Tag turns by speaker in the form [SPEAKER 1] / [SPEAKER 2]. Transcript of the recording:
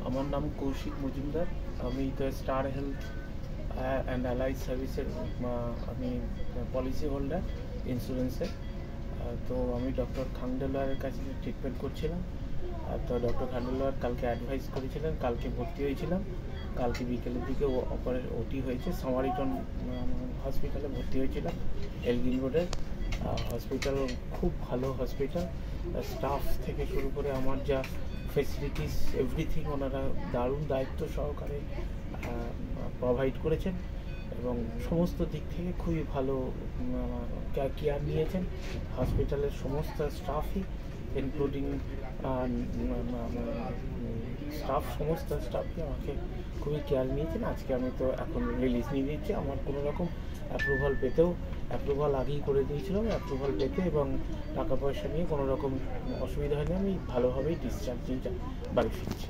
[SPEAKER 1] আমার নাম কৌশিক মজুমদার। আমি তো স্টার হেলথ অ্যান্ড অ্যালাইড সার্ভিসের আমি পলিসি হোল্ডার ইন্স্যুরেন্সের। তো আমি ডক্টর খাংডেলওয়ারের কাছে ট্রিটমেন্ট করছিলাম। তো ডক্টর খাংডেলওয়ার কালকে অ্যাডভাইস করেছিলেন, কালকে ভর্তি হয়েছিলাম। কালকে বিকেলের দিকে ওটি হয়েছে, সামারিটন হসপিটালে ভর্তি হয়েছিলাম, এলগিন রোডের হসপিটাল। খুব ভালো হসপিটাল, স্টাফ থেকে শুরু করে আমার যা ফেসিলিটিস এভরিথিং ওনারা দারুণ দায়িত্ব সহকারে প্রোভাইড করেছেন এবং সমস্ত দিক থেকে খুবই ভালো কেয়ার নিয়েছেন। হসপিটালের সমস্ত স্টাফই ইনক্লুডিং সমস্ত স্টাফই আমাকে খুবই কেয়ার নিয়েছেন। আজকে আমি তো এখন রিলিজ নিয়ে নিচ্ছি। আমার কোনো রকম অ্যাপ্রুভাল আগেই করে দিয়েছিলাম, অ্যাপ্রুভাল পেতে এবং টাকা পয়সা নিয়ে কোনো রকম অসুবিধা হয়নি। আমি ভালোভাবেই ডিসচার্জ নিয়ে বাড়ি ফিরছি।